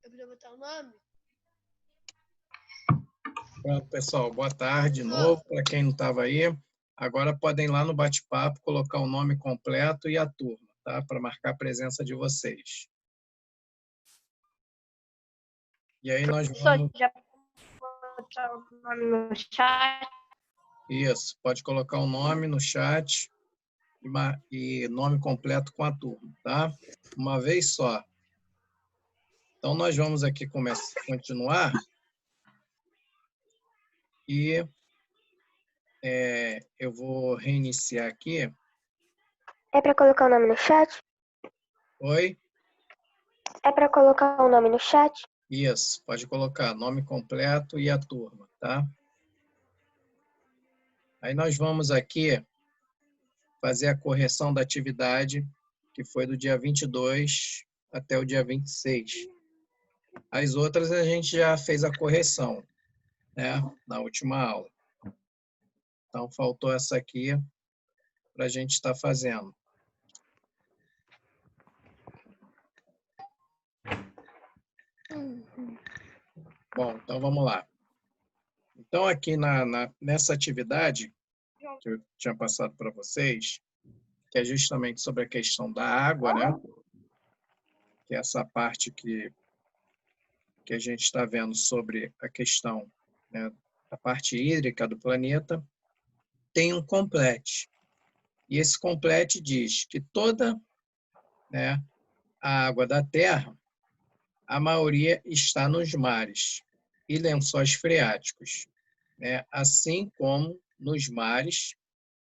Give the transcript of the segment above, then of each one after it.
podia botar o nome? Pronto, pessoal. Boa tarde de novo. Para quem não estava aí, agora podem ir lá no bate-papo, colocar o nome completo e a turma, tá? Para marcar a presença de vocês. E aí nós vamos... Já botar o nome no chat? Isso, pode colocar o nome no chat e nome completo com a turma, tá? Uma vez só. Então, nós vamos aqui continuar. E eu vou reiniciar aqui. É para colocar o nome no chat? Oi? É para colocar o nome no chat? Isso, pode colocar nome completo e a turma, tá? Aí nós vamos aqui fazer a correção da atividade, que foi do dia 22 até o dia 26. As outras a gente já fez a correção, né? Na última aula. Então, faltou essa aqui para a gente estar fazendo. Bom, então vamos lá. Então, aqui nessa atividade que eu tinha passado para vocês, que é justamente sobre a questão da água, né? Que é essa parte que a gente está vendo sobre a questão, né, da parte hídrica do planeta, tem um complete. E esse complete diz que toda, né, a água da Terra, a maioria está nos mares e lençóis freáticos, né? Assim como nos mares,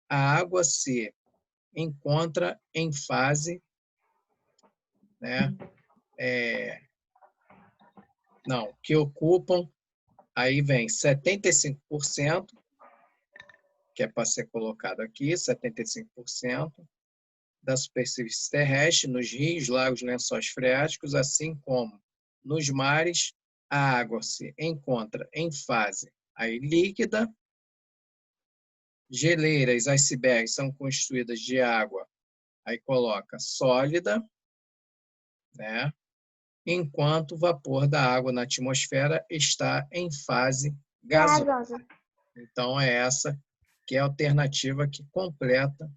a água se encontra em fase, né, que ocupam, aí vem 75%, que é para ser colocado aqui, 75% da superfície terrestre, nos rios, lagos, lençóis freáticos, assim como nos mares, a água se encontra em fase aí líquida. Geleiras, icebergs são constituídas de água, aí coloca sólida, né? Enquanto o vapor da água na atmosfera está em fase gasosa. Então, é essa que é a alternativa que completa,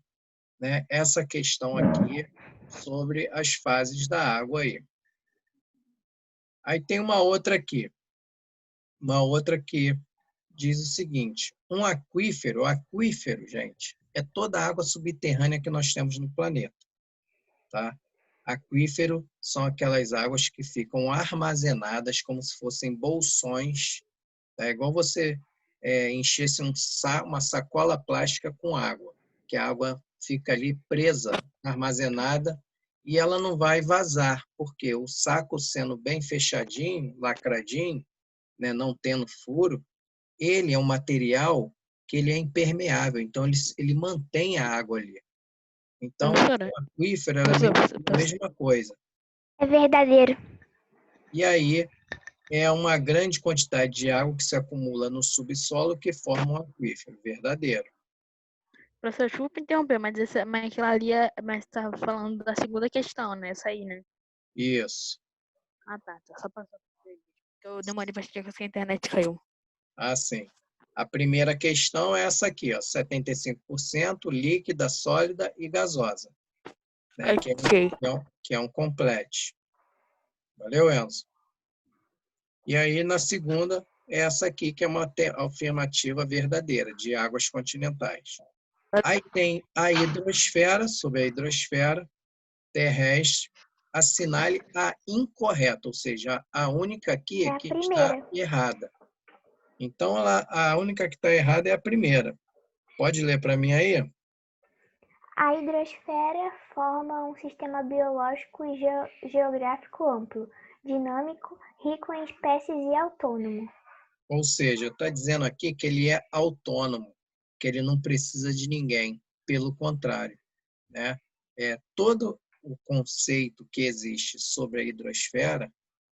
né, essa questão aqui sobre as fases da água aí. Aí tem uma outra que diz o seguinte: um aquífero, gente, é toda a água subterrânea que nós temos no planeta, tá? Aquífero são aquelas águas que ficam armazenadas como se fossem bolsões, tá? É igual você enchesse uma sacola plástica com água, que a água fica ali presa, armazenada, e ela não vai vazar, porque o saco sendo bem fechadinho, lacradinho, né, não tendo furo, ele é um material que ele é impermeável, então ele mantém a água ali. Então, o aquífero é a mesma coisa. É verdadeiro. E aí, é uma grande quantidade de água que se acumula no subsolo que forma um aquífero verdadeiro. Professor, desculpa interromper, mas aquela ali mas tá falando da segunda questão, né? Essa aí, né? Isso. Ah, tá. Só passou. Eu demorei pra chegar que a internet caiu. Ah, sim. A primeira questão é essa aqui, ó, 75% líquida, sólida e gasosa, né? Que é um complete. Valeu, Enzo? E aí, na segunda, é essa aqui, que é uma afirmativa verdadeira, de águas continentais. Aí tem a hidrosfera, sobre a hidrosfera terrestre, assinale a incorreta, ou seja, a única aqui que está errada. Então, a única que está errada é a primeira. Pode ler para mim aí? A hidrosfera forma um sistema biológico e geográfico amplo, dinâmico, rico em espécies e autônomo. Ou seja, está dizendo aqui que ele é autônomo, que ele não precisa de ninguém. Pelo contrário, né? Todo o conceito que existe sobre a hidrosfera,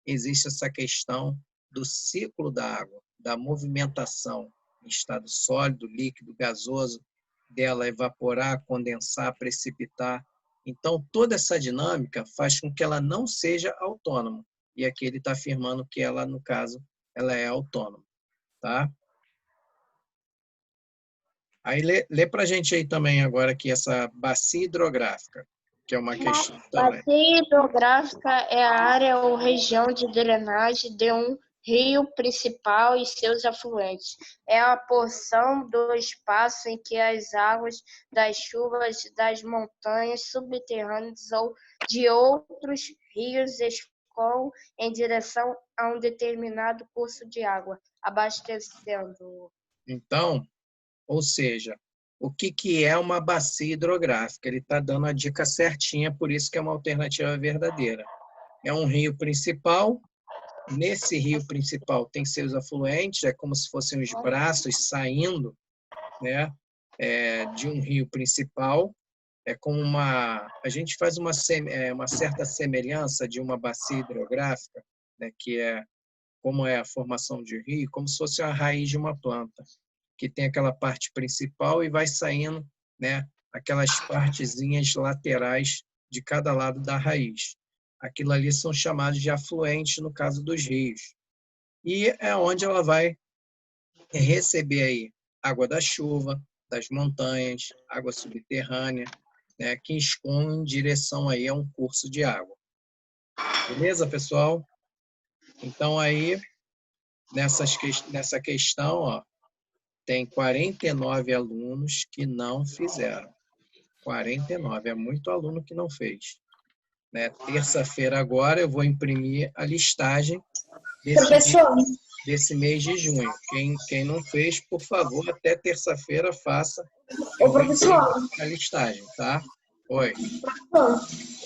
existe essa questão do ciclo da água, da movimentação em estado sólido, líquido, gasoso, dela evaporar, condensar, precipitar. Então, toda essa dinâmica faz com que ela não seja autônoma. e aqui ele está afirmando que ela, no caso, ela é autônoma, tá? Aí lê para a gente aí também agora aqui essa bacia hidrográfica, que é uma questão também. Bacia hidrográfica é a área ou região de drenagem de um rio principal e seus afluentes. É a porção do espaço em que as águas das chuvas das montanhas subterrâneas ou de outros rios escoam em direção a um determinado curso de água, abastecendo. Então, ou seja, o que é uma bacia hidrográfica? Ele está dando a dica certinha, por isso que é uma alternativa verdadeira. É um rio principal. Nesse rio principal tem seus afluentes, é como se fossem os braços saindo, né, de um rio principal. É como a gente faz uma certa semelhança de uma bacia hidrográfica, né, que é como é a formação de rio, como se fosse a raiz de uma planta, que tem aquela parte principal e vai saindo, né, aquelas partezinhas laterais de cada lado da raiz. Aquilo ali são chamados de afluentes no caso dos rios. E é onde ela vai receber aí água da chuva, das montanhas, água subterrânea, né, que escoam em direção aí a um curso de água. Beleza, pessoal? Então aí nessa questão, ó, tem 49 alunos que não fizeram. 49, é muito aluno que não fez. Né? Terça-feira agora eu vou imprimir a listagem desse mês de junho. Quem não fez, por favor, até terça-feira faça. Eu vou imprimir a listagem, tá? Oi.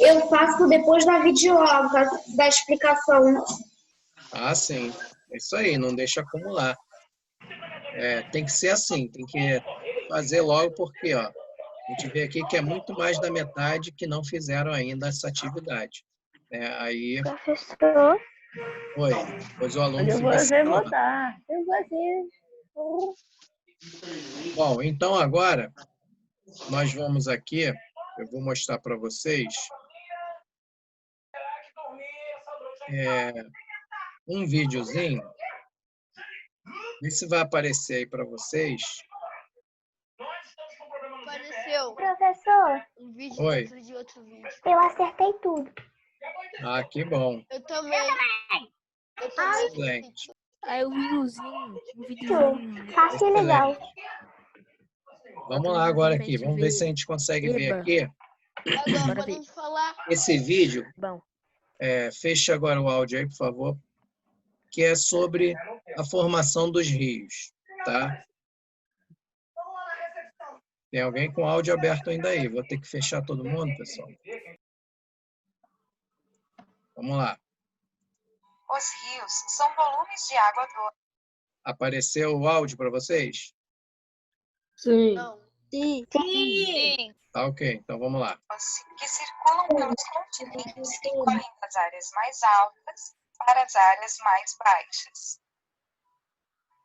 Eu faço depois da videoaula, da explicação. Ah, sim. É isso aí, não deixa acumular. Tem que ser assim, tem que fazer logo, porque ó, a gente vê aqui que é muito mais da metade que não fizeram ainda essa atividade. Aí, Professor, oi, pois o aluno Eu vou fica sem fazer falar. votar. Eu vou fazer. Bom, então agora nós vamos aqui, eu vou mostrar para vocês um videozinho. Vê se vai aparecer aí para vocês. Apareceu professor, um vídeo Oi. dentro de outro vídeo. eu acertei tudo. Ah, que bom. Eu também. Eu também. Excelente. Aí o videozinho. Fácil e legal. Vamos lá agora aqui. Vamos ver se a gente consegue ver aqui. Agora Bora podemos falar. Esse vídeo, Bom, fecha agora o áudio aí, por favor, que é sobre a formação dos rios, tá? Tem alguém com áudio aberto ainda aí. Vou ter que fechar todo mundo, pessoal. Vamos lá. Os rios são volumes de água doce. Apareceu o áudio para vocês? Sim. Não. Sim. Sim. Tá ok, então vamos lá. Que circulam pelos continentes e correm das áreas mais altas para as áreas mais baixas.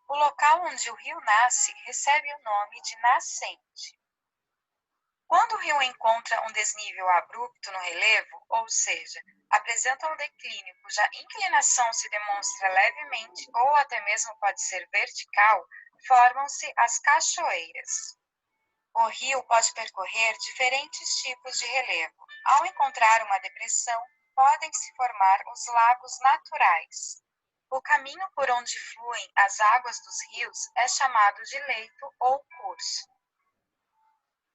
O local onde o rio nasce recebe o nome de nascente. Quando o rio encontra um desnível abrupto no relevo, ou seja, apresenta um declínio cuja inclinação se demonstra levemente ou até mesmo pode ser vertical, formam-se as cachoeiras. O rio pode percorrer diferentes tipos de relevo. Ao encontrar uma depressão, podem se formar os lagos naturais. O caminho por onde fluem as águas dos rios é chamado de leito ou curso.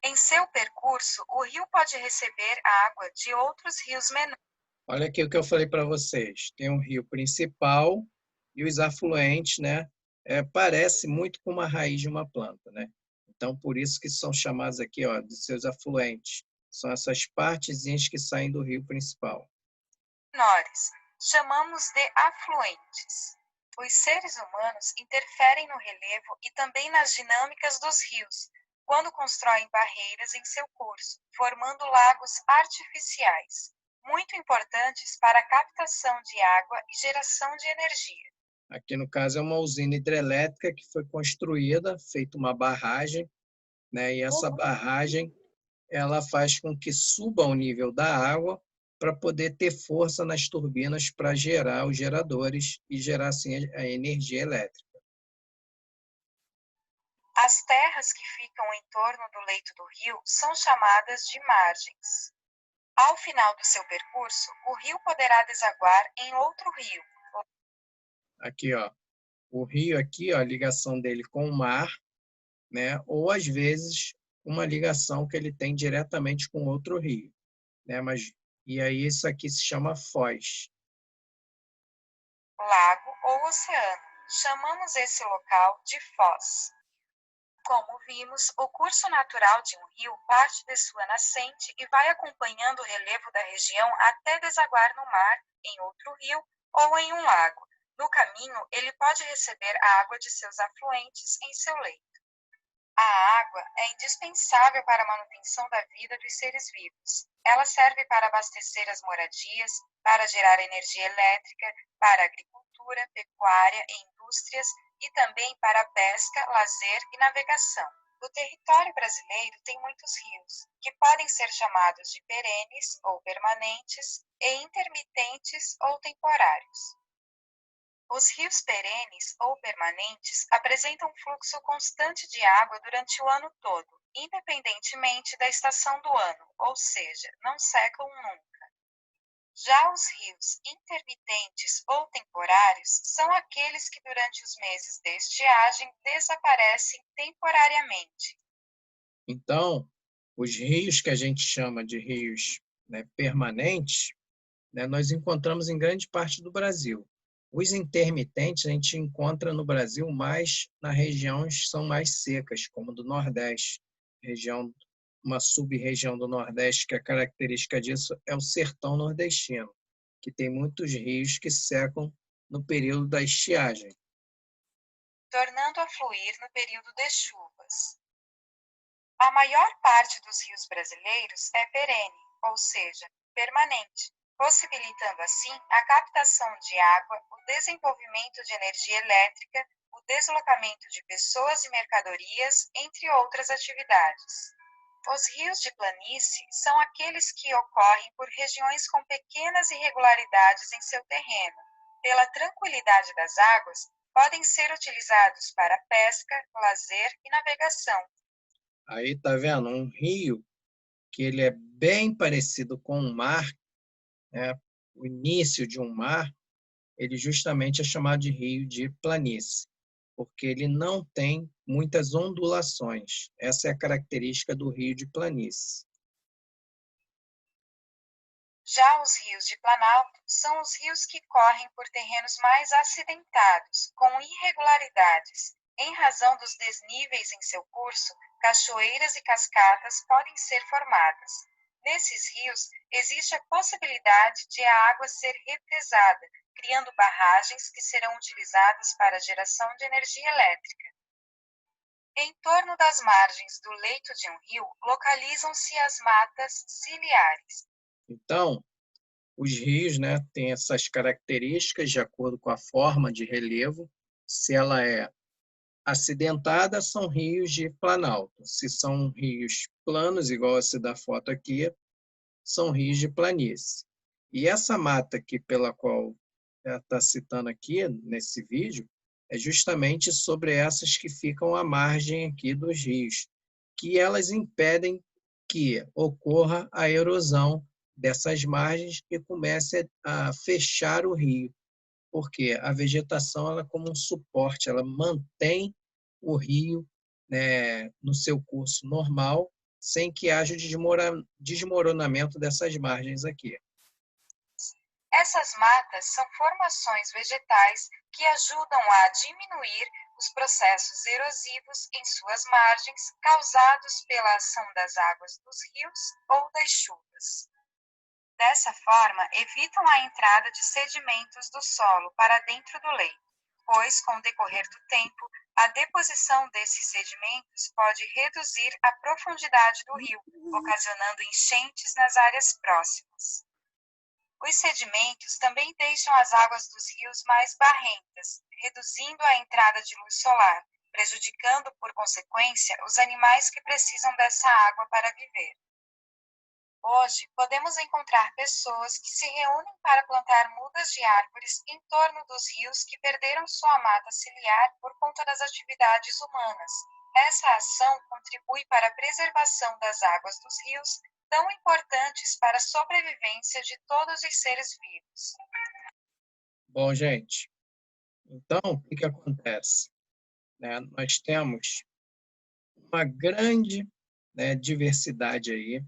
Em seu percurso, o rio pode receber água de outros rios menores. Olha aqui o que eu falei para vocês. Tem um rio principal e os afluentes, né? Parece muito com uma raiz de uma planta, né? Então, por isso que são chamados aqui, ó, de seus afluentes. São essas partezinhas que saem do rio principal. Menores, chamamos de afluentes. Os seres humanos interferem no relevo e também nas dinâmicas dos rios, quando constroem barreiras em seu curso, formando lagos artificiais, muito importantes para a captação de água e geração de energia. Aqui, no caso, é uma usina hidrelétrica que foi construída, feita uma barragem, né? E essa barragem ela faz com que suba o nível da água para poder ter força nas turbinas para gerar os geradores e gerar assim a energia elétrica. As terras que ficam em torno do leito do rio são chamadas de margens. Ao final do seu percurso, o rio poderá desaguar em outro rio. Aqui, ó, o rio aqui, ó, a ligação dele com o mar, né? Ou às vezes uma ligação que ele tem diretamente com outro rio, né? E aí isso aqui se chama foz. Lago ou oceano. Chamamos esse local de foz. Como vimos, o curso natural de um rio parte de sua nascente e vai acompanhando o relevo da região até desaguar no mar, em outro rio ou em um lago. No caminho, ele pode receber a água de seus afluentes em seu leito. A água é indispensável para a manutenção da vida dos seres vivos. Ela serve para abastecer as moradias, para gerar energia elétrica, para a agricultura, pecuária e indústrias e também para a pesca, lazer e navegação. O território brasileiro tem muitos rios, que podem ser chamados de perenes ou permanentes e intermitentes ou temporários. Os rios perenes ou permanentes apresentam um fluxo constante de água durante o ano todo, independentemente da estação do ano, ou seja, não secam nunca. Já os rios intermitentes ou temporários são aqueles que durante os meses de estiagem desaparecem temporariamente. Então, os rios que a gente chama de rios, né, permanentes, né, nós encontramos em grande parte do Brasil. Os intermitentes a gente encontra no Brasil mais nas regiões que são mais secas, como do Nordeste, uma sub-região do Nordeste que a característica disso é o sertão nordestino, que tem muitos rios que secam no período da estiagem, tornando a fluir no período de chuvas. A maior parte dos rios brasileiros é perene, ou seja, permanente, possibilitando assim a captação de água, o desenvolvimento de energia elétrica, o deslocamento de pessoas e mercadorias, entre outras atividades. Os rios de planície são aqueles que ocorrem por regiões com pequenas irregularidades em seu terreno. Pela tranquilidade das águas, podem ser utilizados para pesca, lazer e navegação. Aí tá vendo um rio que ele é bem parecido com o mar, né? O início de um mar, ele justamente é chamado de rio de planície, porque ele não tem muitas ondulações. Essa é a característica do rio de planície. Já os rios de planalto são os rios que correm por terrenos mais acidentados, com irregularidades. Em razão dos desníveis em seu curso, cachoeiras e cascatas podem ser formadas. Nesses rios, existe a possibilidade de a água ser represada, criando barragens que serão utilizadas para a geração de energia elétrica. Em torno das margens do leito de um rio, localizam-se as matas ciliares. Então, os rios, né, têm essas características de acordo com a forma de relevo. Se ela é acidentada, são rios de planalto. Se são rios planos, igual esse da foto aqui, são rios de planície. E essa mata aqui pela qual ela está citando aqui nesse vídeo é justamente sobre essas que ficam à margem aqui dos rios, que elas impedem que ocorra a erosão dessas margens e comece a fechar o rio, porque a vegetação ela é como um suporte, ela mantém o rio, né, no seu curso normal, sem que haja desmoronamento dessas margens aqui. Essas matas são formações vegetais que ajudam a diminuir os processos erosivos em suas margens causados pela ação das águas dos rios ou das chuvas. Dessa forma, evitam a entrada de sedimentos do solo para dentro do leito, pois, com o decorrer do tempo, a deposição desses sedimentos pode reduzir a profundidade do rio, ocasionando enchentes nas áreas próximas. Os sedimentos também deixam as águas dos rios mais barrentas, reduzindo a entrada de luz solar, prejudicando, por consequência, os animais que precisam dessa água para viver. Hoje, podemos encontrar pessoas que se reúnem para plantar mudas de árvores em torno dos rios que perderam sua mata ciliar por conta das atividades humanas. Essa ação contribui para a preservação das águas dos rios, tão importantes para a sobrevivência de todos os seres vivos. Bom, gente, então, o que acontece? Né? Nós temos uma grande, né, diversidade aí,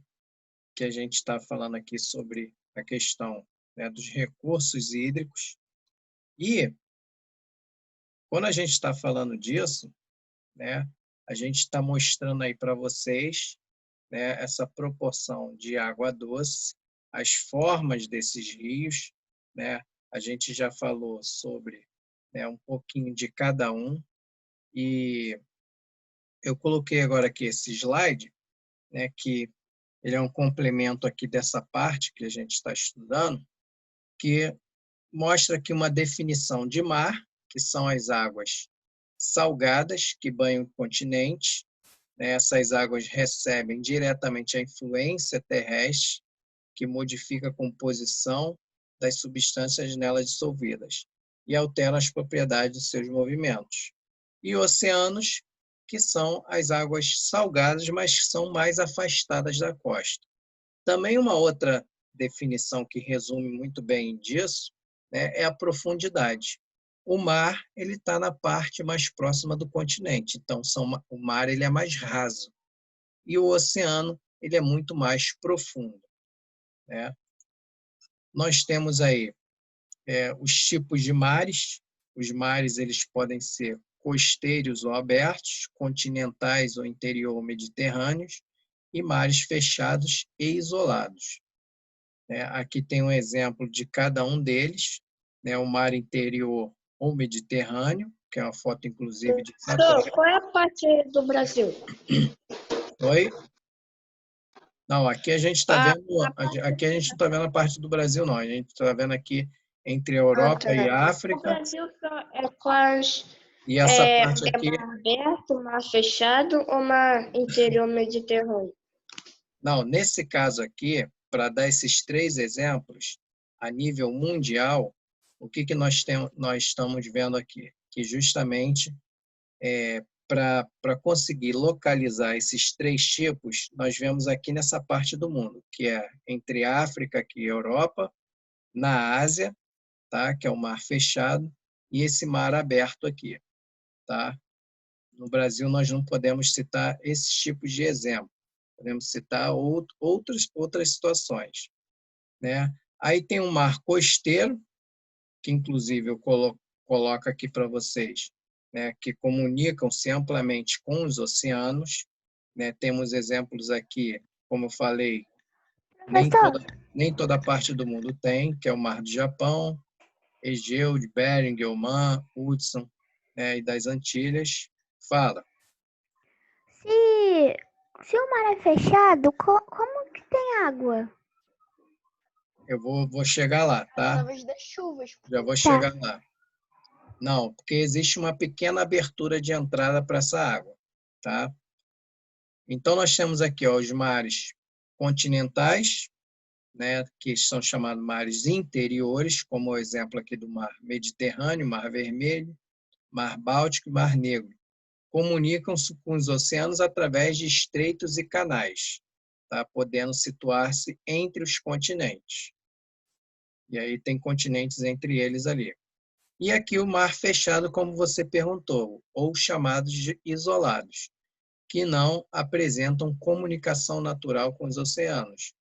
que a gente está falando aqui sobre a questão, né, dos recursos hídricos. E, quando a gente está falando disso, né, a gente está mostrando aí para vocês, né, essa proporção de água doce, as formas desses rios, né? A gente já falou sobre, né, um pouquinho de cada um, e eu coloquei agora aqui esse slide, né, que ele é um complemento aqui dessa parte que a gente está estudando, que mostra aqui uma definição de mar, que são as águas salgadas que banham o continente. Essas águas recebem diretamente a influência terrestre, que modifica a composição das substâncias nelas dissolvidas e altera as propriedades dos seus movimentos. E oceanos, que são as águas salgadas, mas que são mais afastadas da costa. Também uma outra definição que resume muito bem disso, né, é a profundidade. O mar ele está na parte mais próxima do continente, então o mar ele é mais raso e o oceano ele é muito mais profundo, né? Nós temos aí os tipos de mares. Os mares eles podem ser costeiros ou abertos, continentais ou interior mediterrâneos, e mares fechados e isolados. Aqui tem um exemplo de cada um deles, né? O mar interior ou mediterrâneo, que é uma foto, inclusive, de Professor, qual é a parte do Brasil? Oi? Não, aqui a gente está vendo, aqui a gente não está vendo a parte do Brasil, não. A gente está vendo aqui entre a Europa e a O África. Brasil é quais? E essa parte aqui. Mar aberto, mar fechado ou mar interior mediterrâneo? Não, nesse caso aqui, para dar esses 3 exemplos, a nível mundial, o que nós estamos vendo aqui? Que justamente para conseguir localizar esses 3 tipos, nós vemos aqui nessa parte do mundo, que é entre a África aqui e a Europa, na Ásia, tá? Que é o mar fechado, e esse mar aberto aqui. Tá? No Brasil, nós não podemos citar esses tipos de exemplo. Podemos citar outras situações, né? Aí tem o mar costeiro, que inclusive eu coloco aqui para vocês, né, que comunicam-se amplamente com os oceanos. Né? Temos exemplos aqui, como eu falei, nem toda parte do mundo tem, que é o Mar do Japão, Egeu, de Bering, Oman, Hudson, né, e das Antilhas. Fala. Se o mar é fechado, como que tem água? Eu vou chegar lá, tá? Através das chuvas. Já vou chegar lá. Não, porque existe uma pequena abertura de entrada para essa água, tá? Então, nós temos aqui os mares continentais, né, que são chamados mares interiores, como o exemplo aqui do Mar Mediterrâneo, Mar Vermelho, Mar Báltico e Mar Negro. Comunicam-se com os oceanos através de estreitos e canais, tá? Podendo situar-se entre os continentes. E aí tem continentes entre eles ali. E aqui o mar fechado, como você perguntou, ou chamados de isolados, que não apresentam comunicação natural com os oceanos,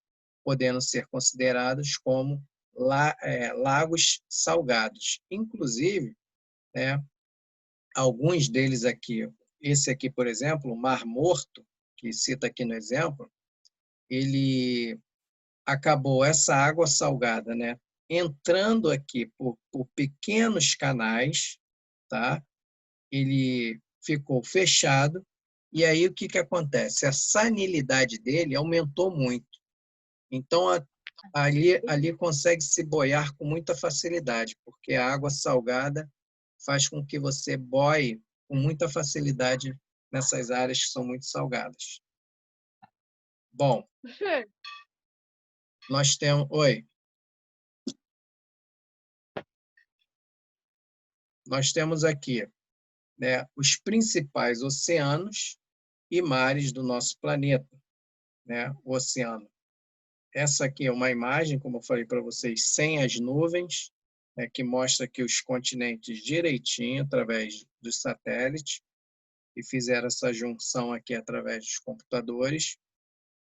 podendo ser considerados como lagos salgados. Inclusive, né, alguns deles aqui, esse aqui, por exemplo, o Mar Morto, que cita aqui no exemplo, ele acabou essa água salgada, né, entrando aqui por pequenos canais, tá? Ele ficou fechado, e aí o que acontece? A salinidade dele aumentou muito. Então, ali consegue se boiar com muita facilidade, porque a água salgada faz com que você boie com muita facilidade nessas áreas que são muito salgadas. Bom, nós temos... Oi. Nós temos aqui, né, os principais oceanos e mares do nosso planeta, né? O oceano. Essa aqui é uma imagem, como eu falei para vocês, sem as nuvens, né, que mostra aqui os continentes direitinho através do satélite, e fizeram essa junção aqui através dos computadores.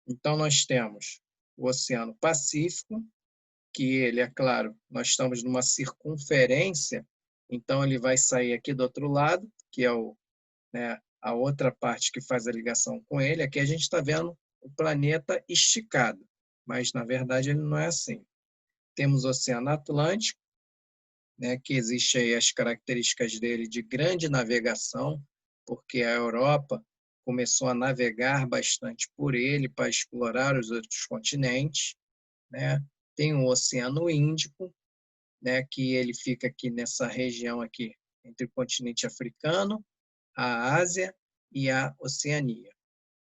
Então, nós temos o Oceano Pacífico, que ele, é claro, nós estamos numa circunferência, então ele vai sair aqui do outro lado, que é né, a outra parte que faz a ligação com ele. Aqui a gente está vendo o planeta esticado, mas, na verdade, ele não é assim. Temos o Oceano Atlântico, né, que existe aí as características dele de grande navegação, porque a Europa começou a navegar bastante por ele para explorar os outros continentes, né? Tem o Oceano Índico, né, que ele fica aqui nessa região aqui entre o continente africano, a Ásia e a Oceania.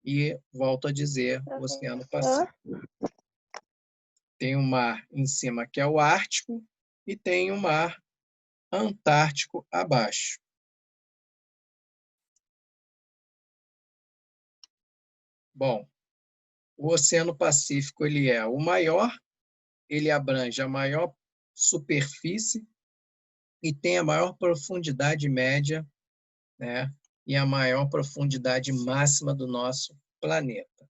E volto a dizer, o Oceano Pacífico. Tem um mar em cima que é o Ártico e tem o mar Antártico abaixo. Bom, o Oceano Pacífico ele é o maior, ele abrange a maior superfície e tem a maior profundidade média, né, e a maior profundidade máxima do nosso planeta.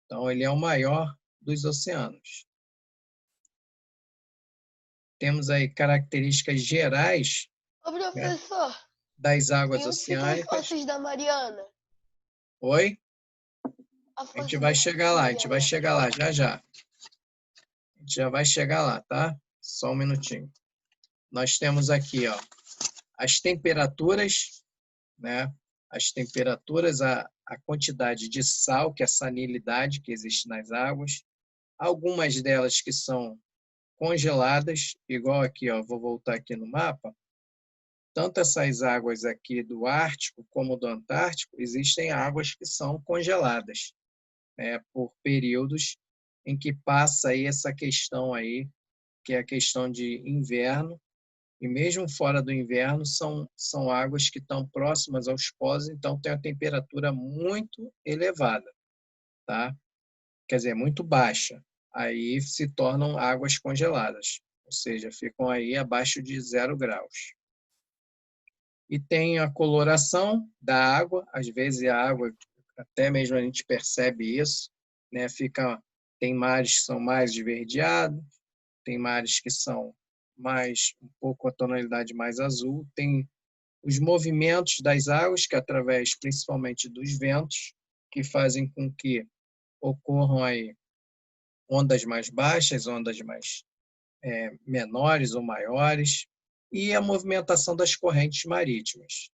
Então, ele é o maior dos oceanos. Temos aí características gerais, Ô, professor, das águas e onde ficam as oceânicas. Forças da Mariana? Oi? A A gente Força vai da chegar lá, a gente vai Mariana. chegar lá, já já. A gente já vai chegar lá, tá? Só um minutinho. Nós temos aqui, ó, as temperaturas, né? As temperaturas, a quantidade de sal, que é a salinidade que existe nas águas. Algumas delas que são congeladas, igual aqui, ó, vou voltar aqui no mapa. Tanto essas águas aqui do Ártico como do Antártico, existem águas que são congeladas, né, por períodos em que passa aí essa questão aí, que é a questão de inverno, e mesmo fora do inverno são águas que estão próximas aos polos, então tem uma temperatura muito elevada, tá? Quer dizer, muito baixa. Aí se tornam águas congeladas, ou seja, ficam aí abaixo de 0 graus. E tem a coloração da água, às vezes a água, até mesmo a gente percebe isso, né? Tem mares que são mais esverdeados, tem mares que são mais, um pouco a tonalidade mais azul, tem os movimentos das águas, que através principalmente dos ventos, que fazem com que ocorram aí ondas mais baixas, ondas mais menores ou maiores, e a movimentação das correntes marítimas.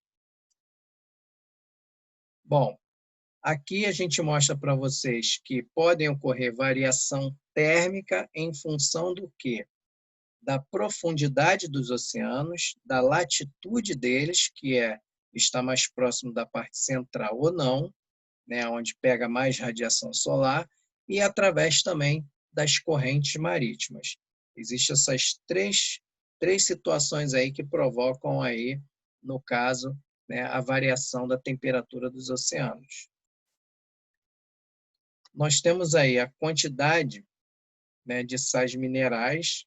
Bom, aqui a gente mostra para vocês que podem ocorrer variação térmica em função do quê? Da profundidade dos oceanos, da latitude deles, que está mais próximo da parte central ou não, né, onde pega mais radiação solar, e através também das correntes marítimas. Existem essas três situações aí que provocam aí, no caso, né, a variação da temperatura dos oceanos. Nós temos aí a quantidade, né, de sais minerais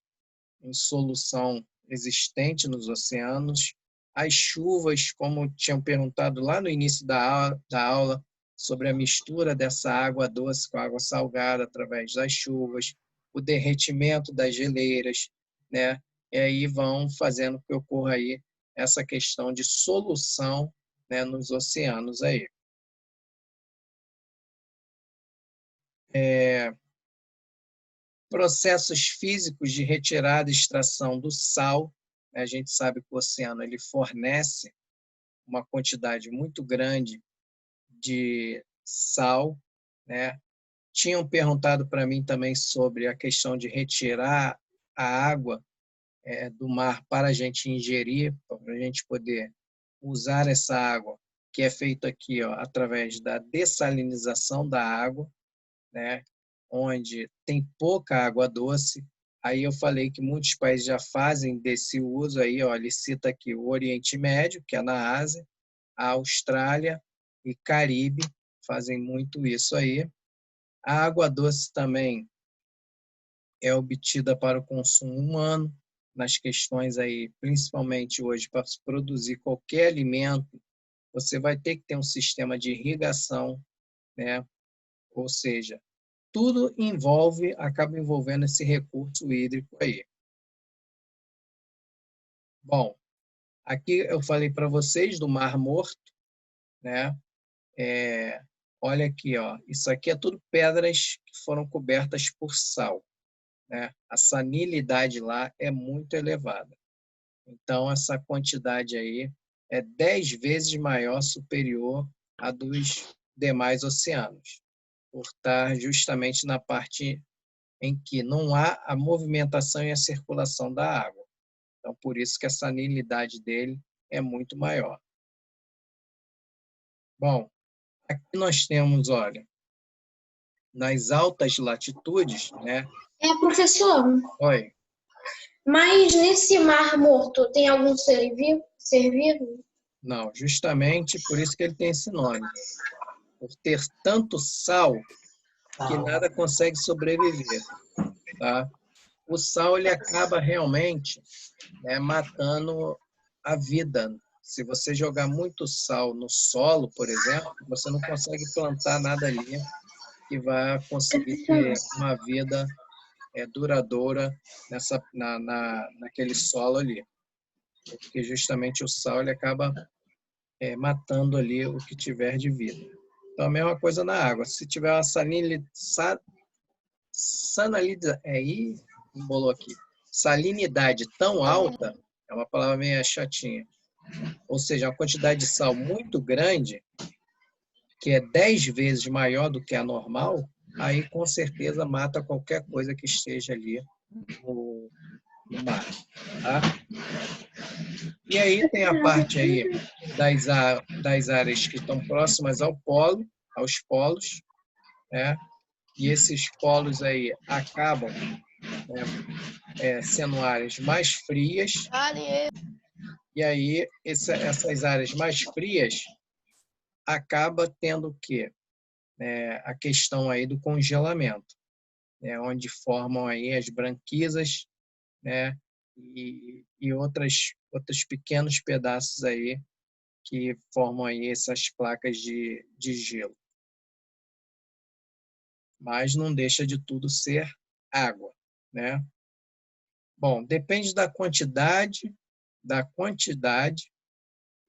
em solução existente nos oceanos, as chuvas, como tinham perguntado lá no início da aula, sobre a mistura dessa água doce com a água salgada através das chuvas, o derretimento das geleiras, né? E aí vão fazendo que ocorra aí essa questão de solução, né, nos oceanos aí. Processos físicos de retirada e extração do sal. A gente sabe que o oceano ele fornece uma quantidade muito grande de sal, né? Tinham perguntado para mim também sobre a questão de retirar a água do mar para a gente ingerir, para a gente poder usar essa água, que é feito aqui, ó, através da dessalinização da água, né? onde tem pouca água doce. Aí eu falei que muitos países já fazem desse uso aí, ó, ele cita aqui o Oriente Médio, que é na Ásia, a Austrália e Caribe fazem muito isso aí. A água doce também é obtida para o consumo humano, nas questões aí, principalmente hoje, para se produzir qualquer alimento, você vai ter que ter um sistema de irrigação, né? Ou seja, tudo acaba envolvendo esse recurso hídrico aí. Bom, aqui eu falei para vocês do Mar Morto, né? Olha aqui, ó, isso aqui é tudo pedras que foram cobertas por sal, né? A salinidade lá é muito elevada. Então, essa quantidade aí é 10 vezes maior, superior à dos demais oceanos, por estar justamente na parte em que não há a movimentação e a circulação da água. Então, por isso que a salinidade dele é muito maior. Bom, aqui nós temos, olha, nas altas latitudes, né? Professor, Oi, mas nesse Mar Morto tem algum ser vivo? não, justamente por isso que ele tem esse nome. Por ter tanto sal que nada consegue sobreviver, tá? O sal ele acaba realmente, né, matando a vida. Se você jogar muito sal no solo, por exemplo, você não consegue plantar nada ali que vai conseguir ter uma vida duradoura naquele solo ali. Porque justamente o sal ele acaba matando ali o que tiver de vida. Então, a mesma coisa na água. Se tiver uma salinidade tão alta, é uma palavra meio chatinha, ou seja, uma quantidade de sal muito grande, que é 10 vezes maior do que a normal, aí com certeza mata qualquer coisa que esteja ali no mar. Tá? E aí tem a parte aí das áreas que estão próximas aos polos, né? E esses polos aí acabam sendo áreas mais frias. E aí essas áreas mais frias acaba tendo o quê? A questão aí do congelamento, né? Onde formam aí as branquisas, né? E outros pequenos pedaços aí que formam aí essas placas de gelo. Mas não deixa de tudo ser água, né? Bom, depende da quantidade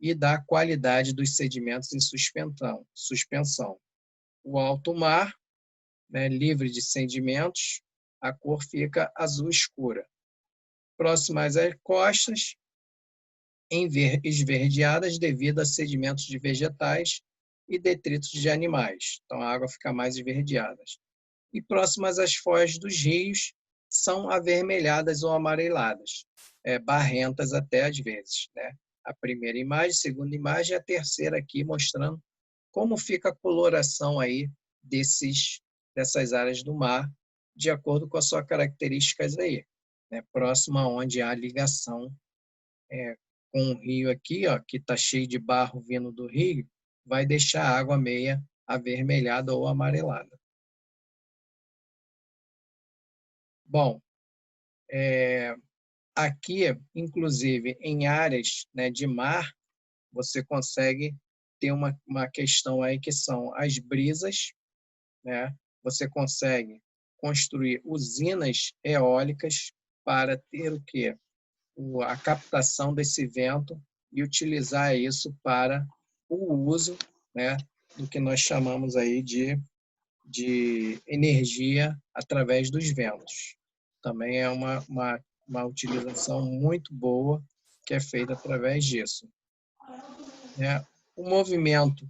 e da qualidade dos sedimentos em suspensão. O alto mar, né, livre de sedimentos, a cor fica azul escura. Próximas às costas, esverdeadas devido a sedimentos de vegetais e detritos de animais. Então, a água fica mais esverdeada. E próximas às foz dos rios, são avermelhadas ou amareladas, barrentas até às vezes, né? A primeira imagem, a segunda imagem e a terceira aqui mostrando como fica a coloração aí dessas áreas do mar, de acordo com as suas características aí, né? Próxima onde há ligação com o rio aqui, ó, que está cheio de barro vindo do rio, vai deixar a água meia avermelhada ou amarelada. Bom, aqui, inclusive, em áreas, né, de mar, você consegue ter uma questão aí que são as brisas, né? Você consegue construir usinas eólicas para ter o quê? A captação desse vento e utilizar isso para o uso, né, do que nós chamamos aí de energia através dos ventos. Também é uma utilização muito boa que é feita através disso. O movimento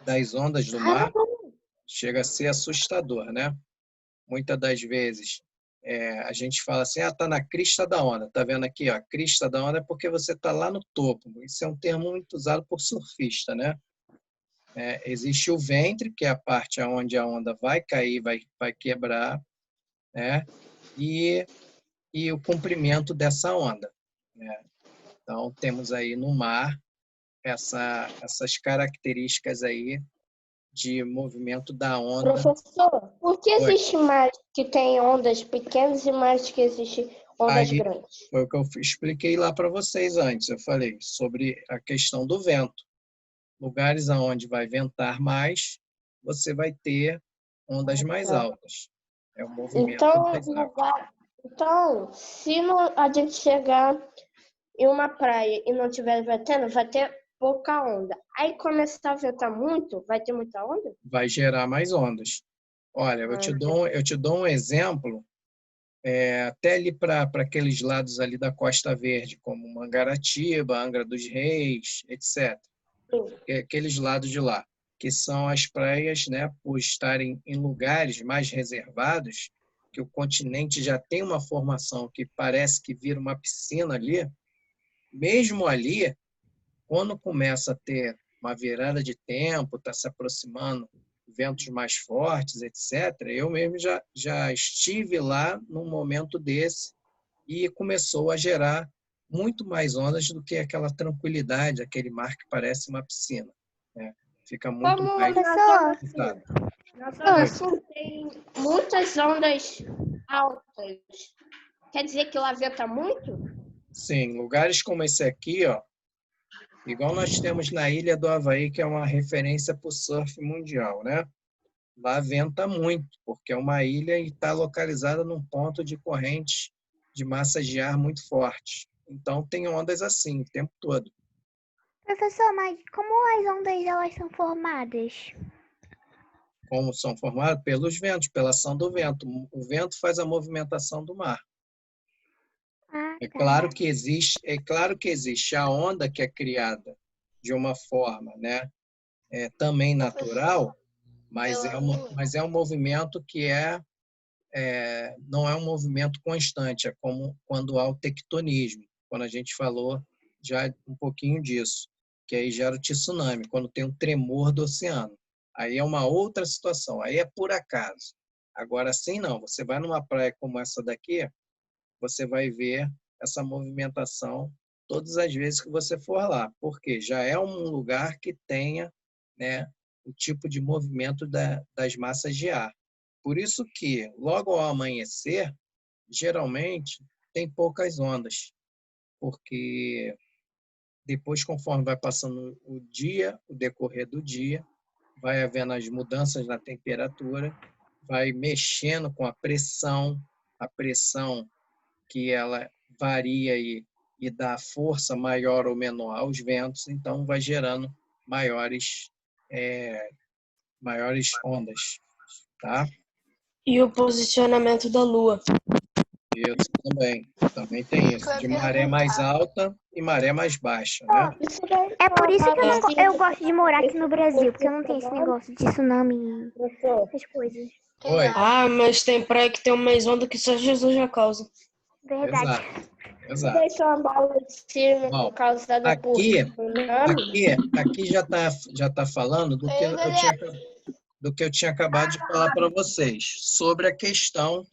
das ondas do mar chega a ser assustador, né? Muitas das vezes a gente fala assim, tá na crista da onda. Tá vendo aqui, ó, crista da onda é porque você tá lá no topo. Isso é um termo muito usado por surfista, né? Existe o ventre, que é a parte onde a onda vai cair, vai quebrar, né? E o comprimento dessa onda, né? Então, temos aí no mar essas características aí de movimento da onda. Professor, por que Oi. existe mares que tem ondas pequenas e mares que existem ondas Aí, grandes? foi o que eu expliquei lá para vocês antes. Eu falei sobre a questão do vento. Lugares onde vai ventar mais, você vai ter ondas mais altas. É o movimento das águas. Então, se a gente chegar em uma praia e não tiver ventando, vai ter pouca onda. Aí começar a ventar muito, vai ter muita onda? Vai gerar mais ondas. Olha, eu te dou um exemplo, até ali para aqueles lados ali da Costa Verde, como Mangaratiba, Angra dos Reis, etc. Aqueles lados de lá, que são as praias, né, por estarem em lugares mais reservados, que o continente já tem uma formação que parece que vira uma piscina ali, mesmo ali, quando começa a ter uma virada de tempo, está se aproximando ventos mais fortes, etc., eu mesmo já estive lá num momento desse e começou a gerar muito mais ondas do que aquela tranquilidade, aquele mar que parece uma piscina, né? Fica muito mais agitado. Na Zona Sul tem muitas ondas altas. Quer dizer que lá venta muito? Sim, lugares como esse aqui, ó, igual nós temos na Ilha do Havaí, que é uma referência para o surf mundial, né? Lá venta muito, porque é uma ilha e está localizada num ponto de corrente de massas de ar muito forte. Então, tem ondas assim o tempo todo. Professor, mas como as ondas elas são formadas? Como são formadas? Pelos ventos, pela ação do vento. O vento faz a movimentação do mar. É claro que existe a onda que é criada de uma forma, né, também natural, mas é um movimento que não é um movimento constante, é como quando há o tectonismo, quando a gente falou já um pouquinho disso, que aí gera o tsunami, quando tem um tremor do oceano. Aí é uma outra situação, aí é por acaso. Agora, assim não, você vai numa praia como essa daqui, você vai ver essa movimentação todas as vezes que você for lá, porque já é um lugar que tenha, né, o tipo de movimento das massas de ar. Por isso que, logo ao amanhecer, geralmente tem poucas ondas, porque depois, conforme vai passando o dia, o decorrer do dia, vai havendo as mudanças na temperatura, vai mexendo com a pressão que ela varia e dá força maior ou menor aos ventos, então vai gerando maiores ondas, tá? E o posicionamento da Lua. Isso também tem isso, de maré mais alta e maré mais baixa, né? É por isso que eu gosto de morar aqui no Brasil, porque eu não tenho esse negócio de tsunami, essas coisas. Oi. Ah, mas tem praia que tem uma onda que só Jesus já causa. Verdade. Exato. Deixa uma bola de cima causada por tsunami. Aqui já tá falando do que eu tinha acabado de falar para vocês, sobre a questão,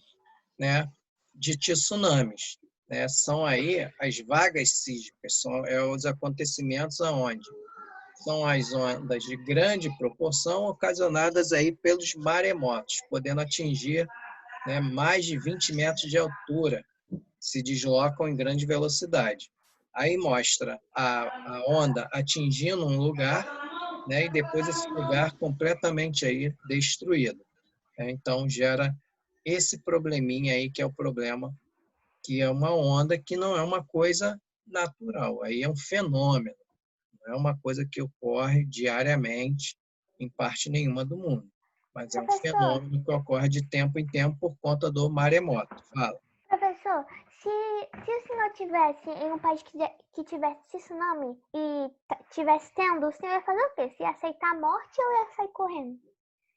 né, de tsunamis. Né? São aí as vagas sísmicas, são os acontecimentos aonde são as ondas de grande proporção ocasionadas aí pelos maremotos, podendo atingir, né, mais de 20 metros de altura, se deslocam em grande velocidade. Aí mostra a onda atingindo um lugar, né, e depois esse lugar completamente aí destruído. Então gera esse probleminha aí que é o problema, que é uma onda que não é uma coisa natural, aí é um fenômeno, não é uma coisa que ocorre diariamente em parte nenhuma do mundo, mas é um fenômeno que ocorre de tempo em tempo por conta do maremoto. Fala. Professor, se o senhor tivesse em um país que tivesse tsunami e tivesse tendo, o senhor ia fazer o quê? Você ia aceitar a morte ou ia sair correndo?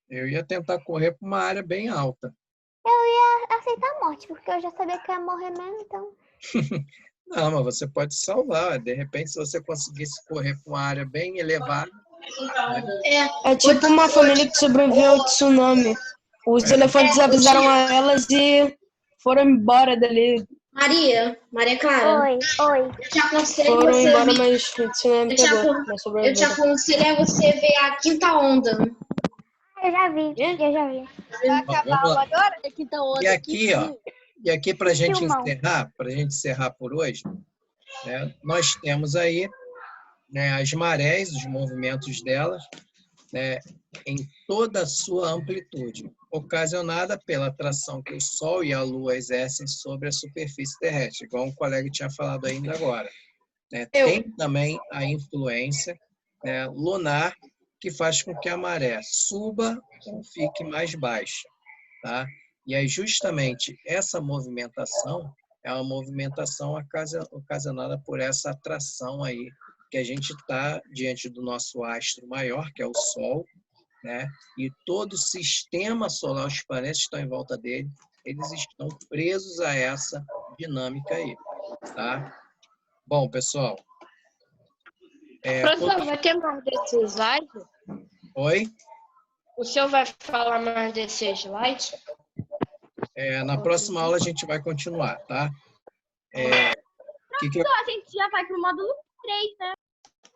Eu ia tentar correr para uma área bem alta. Eu ia aceitar a morte, porque eu já sabia que eu ia morrer mesmo, então... Não, mas você pode salvar. De repente, se você conseguisse correr para uma área bem elevada, É tipo uma família que sobreviveu ao tsunami. Os elefantes avisaram a elas e foram embora dali. Maria Clara, Oi. eu te aconselho Foram você embora, ver, mas o tsunami eu te, pegou. acon- Mas eu te sobreviveram. aconselho é você ver a quinta onda. Eu já vi. É? Eu já vi. Vai acabar vamos lá. agora? Aqui tá E onda. aqui, ó, para a gente Filmão. encerrar por hoje, né, nós temos aí, né, as marés, os movimentos delas, né, em toda a sua amplitude, ocasionada pela atração que o Sol e a Lua exercem sobre a superfície terrestre, igual um colega tinha falado ainda agora. Né? Tem também a influência, né, lunar, que faz com que a maré suba ou fique mais baixa. Tá? E aí, justamente, essa movimentação é uma movimentação ocasionada por essa atração aí, que a gente está diante do nosso astro maior, que é o Sol, né? E todo o sistema solar, os planetas que estão em volta dele, eles estão presos a essa dinâmica aí. Tá? Bom, pessoal. Professor, vai ter mais desse slide? Oi? O senhor vai falar mais desse slide? Na próxima aula a gente vai continuar, tá? A gente já vai pro módulo 3, né?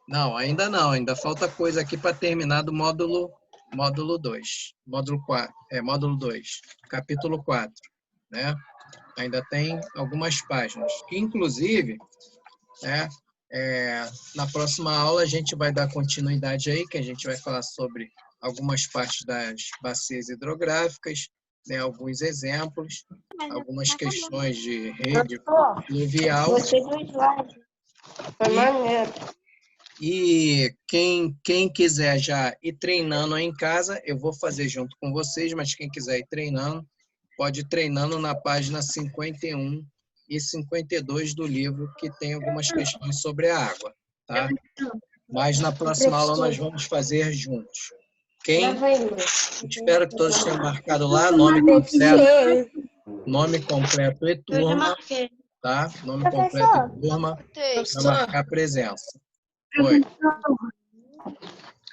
Não, ainda não. Ainda falta coisa aqui para terminar do módulo 2. Módulo 4. Módulo 2. Capítulo 4. Né? Ainda tem algumas páginas. Que, inclusive, né, na próxima aula a gente vai dar continuidade aí, que a gente vai falar sobre algumas partes das bacias hidrográficas, né, alguns exemplos, algumas questões de rede fluvial. Gostei do slide. Foi maneiro. E quem quiser já ir treinando aí em casa, eu vou fazer junto com vocês, mas quem quiser ir treinando, pode ir treinando na página 51 e 52 do livro, que tem algumas questões sobre a água. Tá? Mas na próxima aula nós vamos fazer juntos. Espero que todos tenham marcado lá, nome completo e turma, tá? Nome completo e turma, para marcar presença. Oi.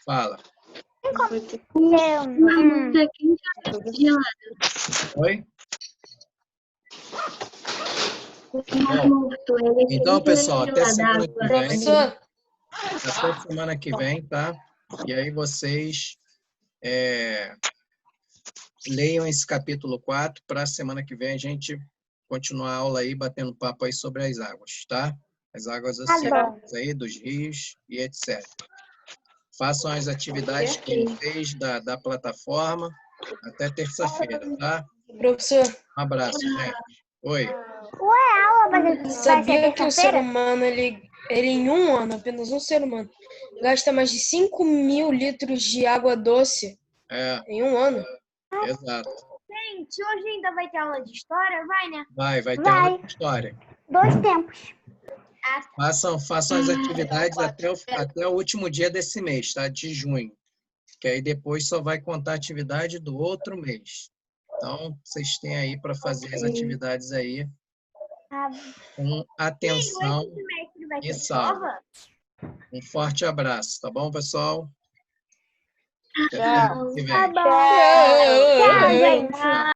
Fala. Oi? Bom, então, pessoal, até semana que vem. Até semana que vem, tá? E aí vocês leiam esse capítulo 4 para a semana que vem a gente continuar a aula aí, batendo papo aí sobre as águas, tá? As águas oceânicas aí, dos rios e etc. Façam as atividades que ele fez da plataforma até terça-feira, tá? Professor, Um abraço, gente. Oi. A aula vai ser sabia que o ser terça-feira? humano, ele em um ano, apenas um ser humano, gasta mais de 5.000 litros de água doce em um ano? Exato. Gente, hoje ainda vai ter aula de história? Vai, né? Vai ter aula de história. 2 tempos. Façam as atividades até o último dia desse mês, tá? De junho. Que aí depois só vai contar a atividade do outro mês. Então, vocês têm aí para fazer as atividades aí com atenção e salvo. Um forte abraço, tá bom, pessoal? Até semana que vem. Tchau, gente.